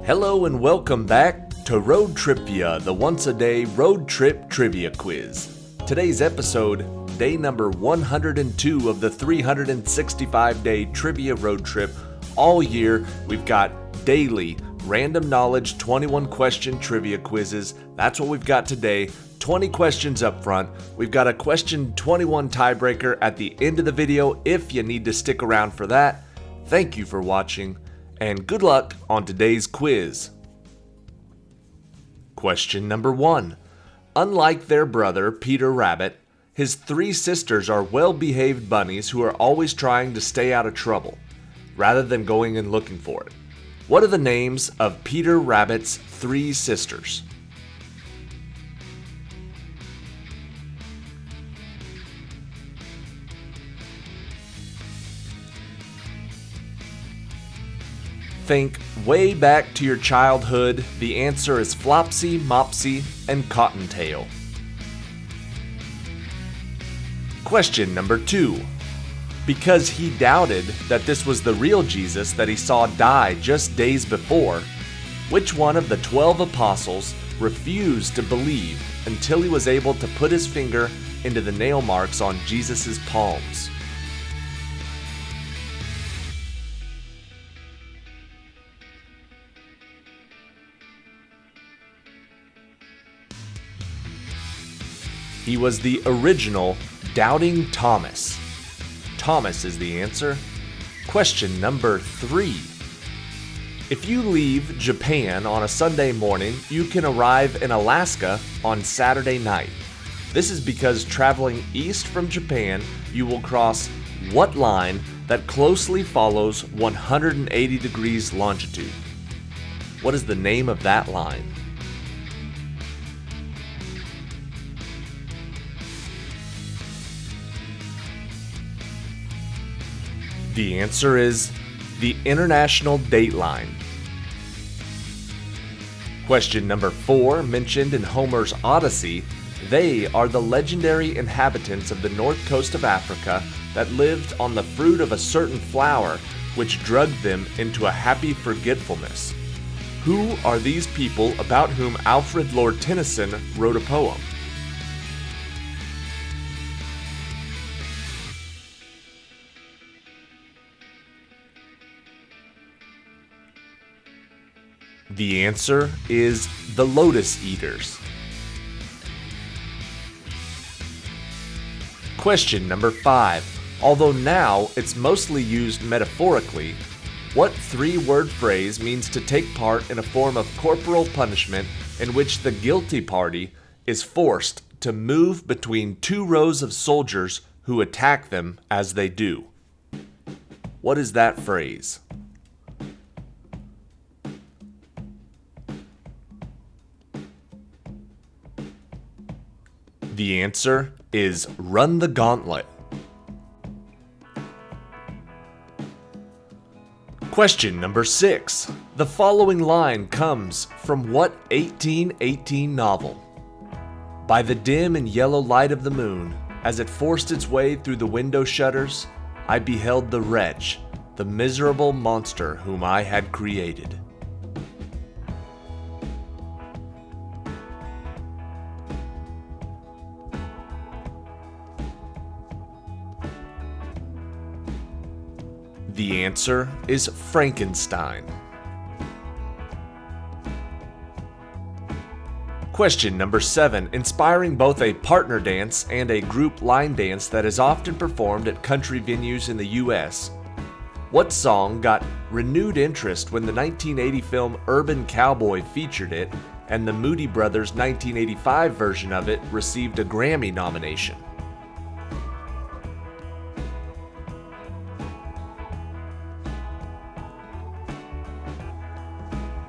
Hello and welcome back to ROADTRIpVIA, the once-a-day road trip trivia quiz. Today's episode, day number 102 of the 365-day trivia road trip. All year, we've got daily random knowledge 21-question trivia quizzes. That's what we've got today. 20 questions up front. We've got a question 21 tiebreaker at the end of the video if you need to stick around for that. Thank you for watching, and good luck on today's quiz. Question number 1. Unlike their brother, Peter Rabbit, his three sisters are well-behaved bunnies who are always trying to stay out of trouble, rather than going and looking for it. What are the names of Peter Rabbit's three sisters? Think way back to your childhood. The answer is Flopsy, Mopsy, and Cottontail. Question number 2. Because he doubted that this was the real Jesus that he saw die just days before, which one of the 12 apostles refused to believe until he was able to put his finger into the nail marks on Jesus' palms? He was the original Doubting Thomas. Thomas is the answer. Question number 3. If you leave Japan on a Sunday morning, you can arrive in Alaska on Saturday night. This is because traveling east from Japan, you will cross what line that closely follows 180 degrees longitude? What is the name of that line? The answer is the International Dateline. Question number 4, mentioned in Homer's Odyssey, they are the legendary inhabitants of the north coast of Africa that lived on the fruit of a certain flower which drugged them into a happy forgetfulness. Who are these people about whom Alfred Lord Tennyson wrote a poem? The answer is the Lotus Eaters. Question number 5. Although now it's mostly used metaphorically, what three-word phrase means to take part in a form of corporal punishment in which the guilty party is forced to move between two rows of soldiers who attack them as they do? What is that phrase? The answer is run the gauntlet. Question number 6. The following line comes from what 1818 novel? By the dim and yellow light of the moon, as it forced its way through the window shutters, I beheld the wretch, the miserable monster whom I had created. The answer is Frankenstein. Question number 7. Inspiring both a partner dance and a group line dance that is often performed at country venues in the U.S., what song got renewed interest when the 1980 film Urban Cowboy featured it, and the Moody Brothers' 1985 version of it received a Grammy nomination?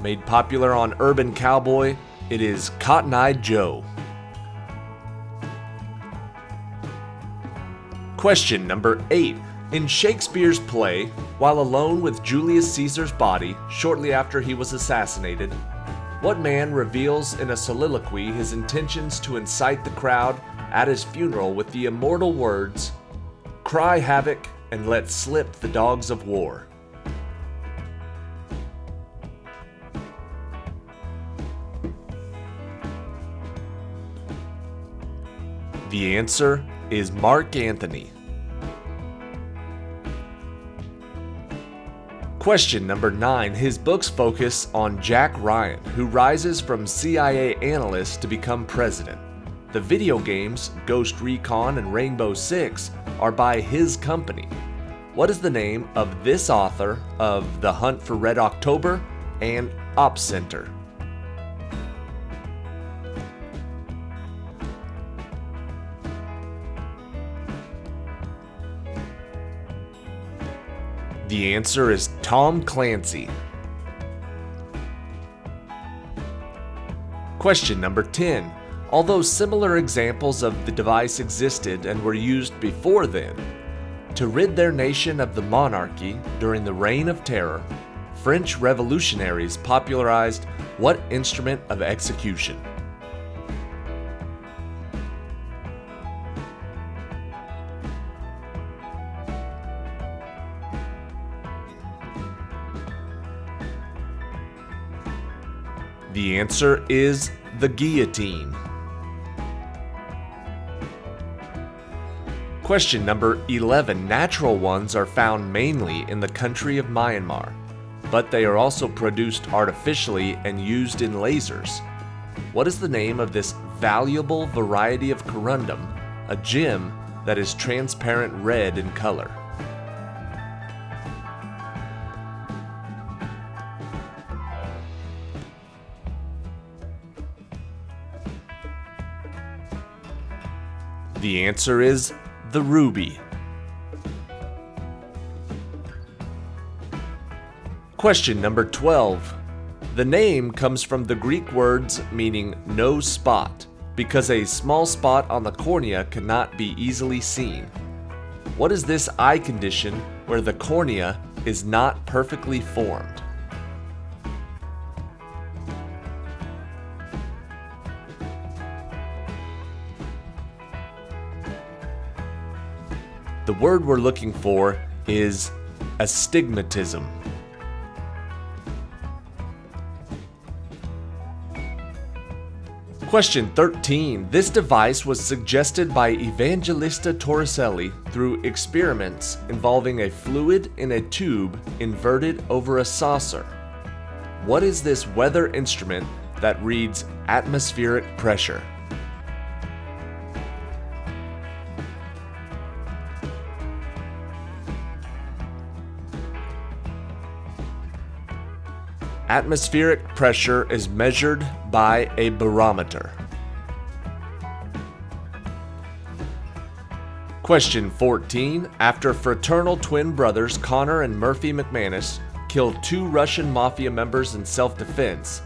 Made popular on Urban Cowboy, it is Cotton-Eye Joe. Question number 8. In Shakespeare's play, while alone with Julius Caesar's body shortly after he was assassinated, what man reveals in a soliloquy his intentions to incite the crowd at his funeral with the immortal words, "Cry havoc and let slip the dogs of war"? The answer is Mark Antony. Question number 9. His books focus on Jack Ryan, who rises from CIA analyst to become president. The video games Ghost Recon and Rainbow Six are by his company. What is the name of this author of The Hunt for Red October and Op Center? The answer is Tom Clancy. Question number 10. Although similar examples of the device existed and were used before then, to rid their nation of the monarchy during the Reign of Terror, French revolutionaries popularized what instrument of execution? The answer is the guillotine. Question number 11. Natural ones are found mainly in the country of Myanmar, but they are also produced artificially and used in lasers. What is the name of this valuable variety of corundum, a gem that is transparent red in color? The answer is the ruby. Question number 12. The name comes from the Greek words meaning no spot, because a small spot on the cornea cannot be easily seen. What is this eye condition where the cornea is not perfectly formed? The word we're looking for is astigmatism. Question 13. This device was suggested by Evangelista Torricelli through experiments involving a fluid in a tube inverted over a saucer. What is this weather instrument that reads atmospheric pressure? Atmospheric pressure is measured by a barometer. Question 14. After fraternal twin brothers Connor and Murphy McManus killed 2 Russian mafia members in self-defense,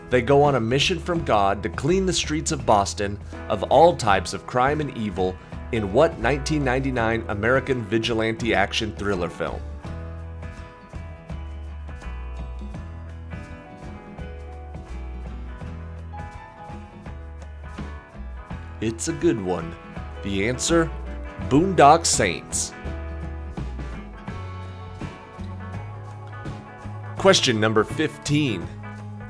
they go on a mission from God to clean the streets of Boston of all types of crime and evil in what 1999 American vigilante action thriller film? It's a good one. The answer, Boondock Saints. Question number 15.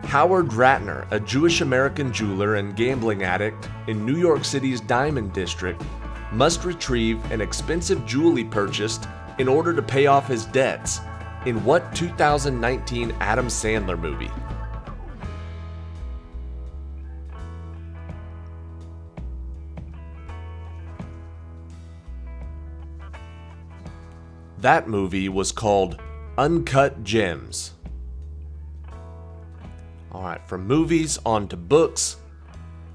Howard Ratner, a Jewish-American jeweler and gambling addict in New York City's Diamond District, must retrieve an expensive jewel he purchased in order to pay off his debts. In what 2019 Adam Sandler movie? That movie was called Uncut Gems. Alright, from movies on to books.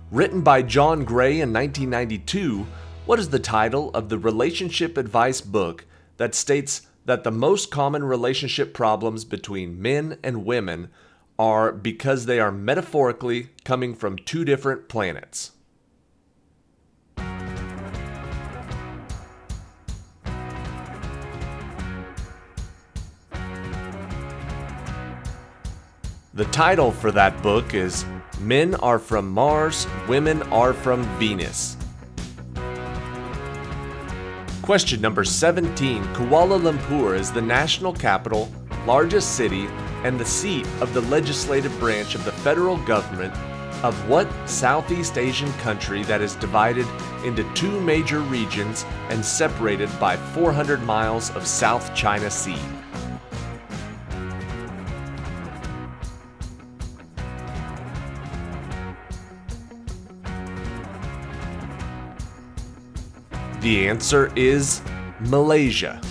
Written by John Gray in 1992, what is the title of the relationship advice book that states that the most common relationship problems between men and women are because they are metaphorically coming from 2 different planets? The title for that book is Men Are From Mars, Women Are From Venus. Question number 17. Kuala Lumpur is the national capital, largest city, and the seat of the legislative branch of the federal government, of what Southeast Asian country that is divided into two major regions and separated by 400 miles of South China Sea? The answer is Malaysia.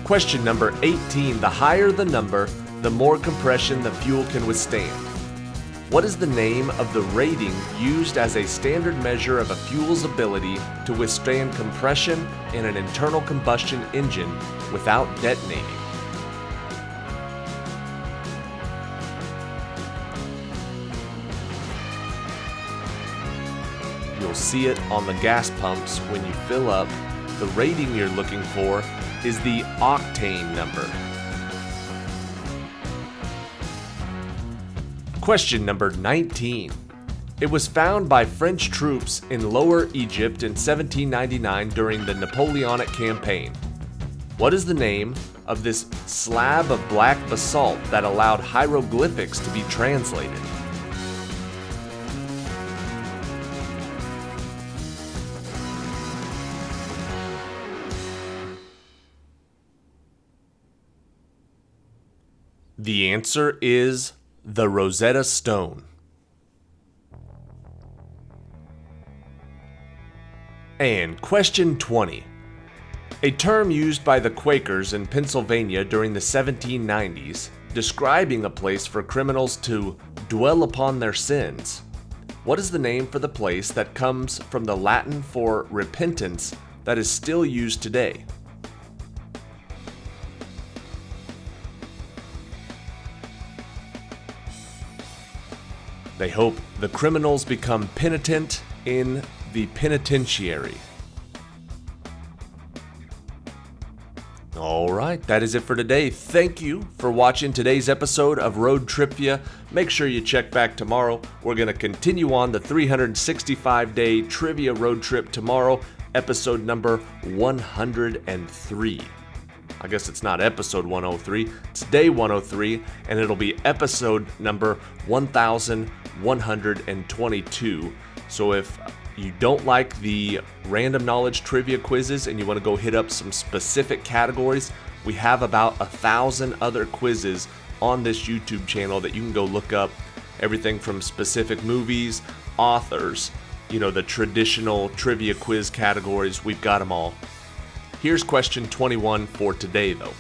Question number 18. The higher the number, the more compression the fuel can withstand. What is the name of the rating used as a standard measure of a fuel's ability to withstand compression in an internal combustion engine without detonating? You'll see it on the gas pumps when you fill up. The rating you're looking for is the octane number. Question number 19. It was found by French troops in Lower Egypt in 1799 during the Napoleonic campaign. What is the name of this slab of black basalt that allowed hieroglyphics to be translated? The answer is the Rosetta Stone. And question 20. A term used by the Quakers in Pennsylvania during the 1790s, describing a place for criminals to dwell upon their sins. What is the name for the place that comes from the Latin for repentance that is still used today? They hope the criminals become penitent in the penitentiary. Alright, that is it for today. Thank you for watching today's episode of ROADTRIpVIA. Make sure you check back tomorrow. We're going to continue on the 365-day trivia road trip tomorrow, episode number 103. I guess it's not episode 103, it's day 103, and it'll be episode number 1122. So if you don't like the random knowledge trivia quizzes and you want to go hit up some specific categories, we have about 1,000 other quizzes on this YouTube channel that you can go look up. Everything from specific movies, authors, the traditional trivia quiz categories, we've got them all. Here's question 21 for today, though.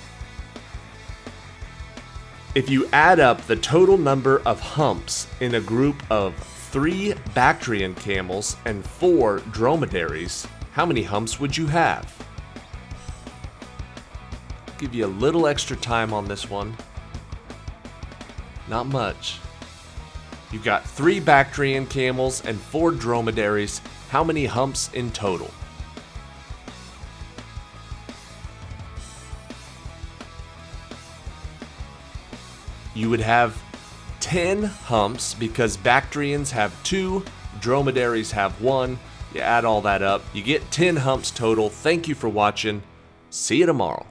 If you add up the total number of humps in a group of 3 Bactrian camels and 4 dromedaries, how many humps would you have? I'll give you a little extra time on this one. Not much. You've got 3 Bactrian camels and 4 dromedaries. How many humps in total? You would have 10 humps because Bactrians have 2, dromedaries have 1. You add all that up, you get 10 humps total. Thank you for watching. See you tomorrow.